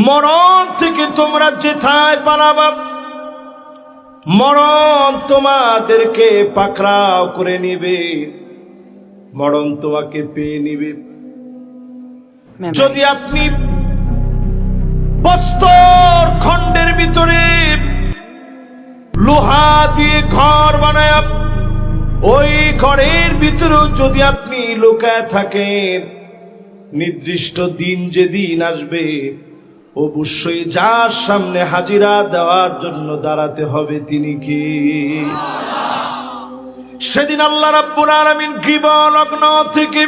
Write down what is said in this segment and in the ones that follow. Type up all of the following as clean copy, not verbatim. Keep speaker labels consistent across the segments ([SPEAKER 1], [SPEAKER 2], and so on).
[SPEAKER 1] মরণ থেকে তোমরা যেথায় পালাবা, মরণ তোমাদেরকে পাকড়াও করে নিবে, মরণ তোমাকে পেয়ে নিবে। যদি আপনি প্রস্তর খণ্ডের ভিতরে লোহা দিয়ে ঘর বানায়, ওই ঘরের ভিতরেও যদি আপনি লুকায় থাকেন, নির্দিষ্ট দিন যেদিন আসবে অবশ্যই যার সামনে হাজিরা দেওয়ার জন্য দাঁড়াতে হবে তিনি কি? সেদিন আল্লাহ রাব্বুল আলামিন গ্রীব লগ্ন থেকে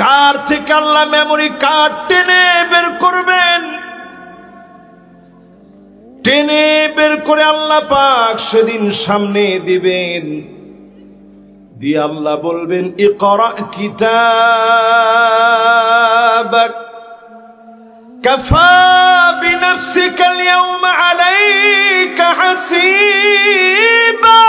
[SPEAKER 1] গার থেকে আল্লাহ মেমোরি কার্ড টেনে বের করবেন। টেনে বের করে আল্লাহ পাক সেদিন সামনে দিবেন, দিয়ে আল্লাহ বলবেন ইকরা কিতাবাক কাফা বিনফসিকা আল-ইয়াওমা আলাইকা হাসিবা।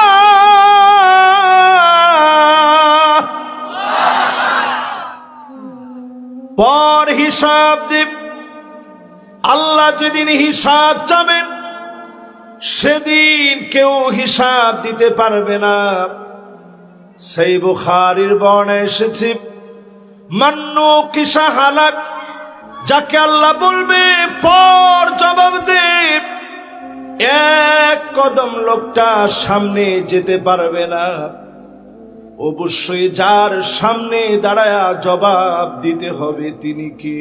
[SPEAKER 1] পর হিসাব দেব। আল্লাহ যেদিন হিসাব চাবেন সেদিন কেউ হিসাব দিতে পারবে না। সেই বুখারীর বর্ণনায় এসেছে মান্নু কিসা হালাক, যাকে আল্লাহ বলবে পর জবাব দে, এক কদম লোকটা সামনে যেতে পারবে না। অবশ্যই যার সামনে দাঁড়ায় জবাব দিতে হবে তিনি কে?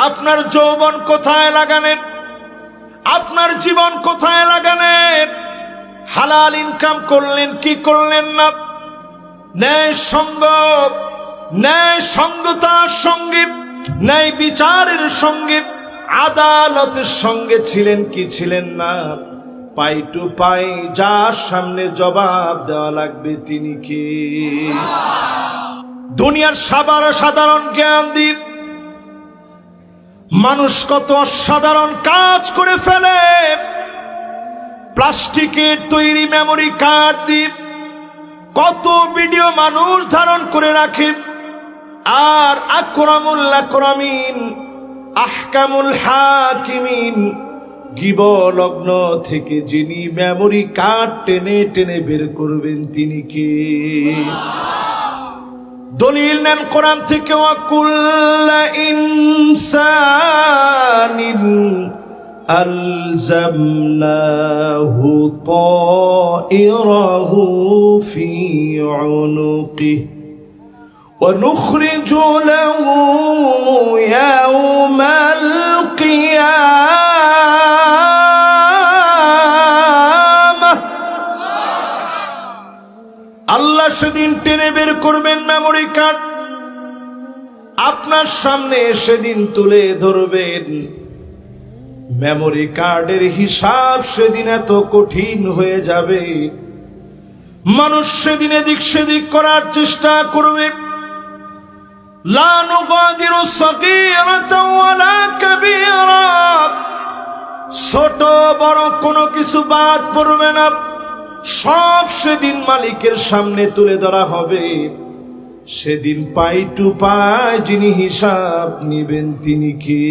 [SPEAKER 1] আপনার যৌবন কোথায় লাগালেন? আপনার জীবন কোথায় লাগালেন? হালাল ইনকাম করলেন কি করলেন না? ন্যায় সঙ্গ, ন্যায় সঙ্গতার সঙ্গে, ন্যায় বিচারের সঙ্গে, আদালতের সঙ্গে ছিলেন কি ছিলেন না? পাই টু পাই যার সামনে জবাব দেওয়া লাগবে তিনি কে? দুনিয়ার সাধারণ জ্ঞান দিয়ে মানুষ কত অসাধারণ কাজ করে ফেলে। প্লাস্টিকের তৈরি মেমোরি কার্ড দিয়ে কত ভিডিও মানুষ ধারণ করে রাখে। আর আকরামুল আকরামিন আহকামুল হাকিমিন গিব লগ্ন থেকে যিনি মেমোরি কার্ড টেনে টেনে বের করবেন তিনি কে? দলিল নেন কোরআন থেকে, ওয়াকুল্লা ইনসানিন আলজামনাহু তাইরাহু ফি উনুকিহি ونخرج له يوم القيامة। আল্লাহ সেদিন টেনে বের করবেন মেমোরি কার্ড, আপনার সামনে সেদিন তুলে ধরবেন। মেমোরি কার্ডের হিসাব সেদিন এত কঠিন হয়ে যাবে, মানুষ সেদিন এদিক সেদিক করার চেষ্টা করবে। লা নুগাদিরু সাগীরাতাও ওয়ালা কাবীরা, ছোট বড় কোনো কিছু বাদ পড়বে না, সব সেদিন মালিকের সামনে তুলে ধরা হবে। সেদিন পাই টু পাই যিনি হিসাব নিবেন তিনি কি?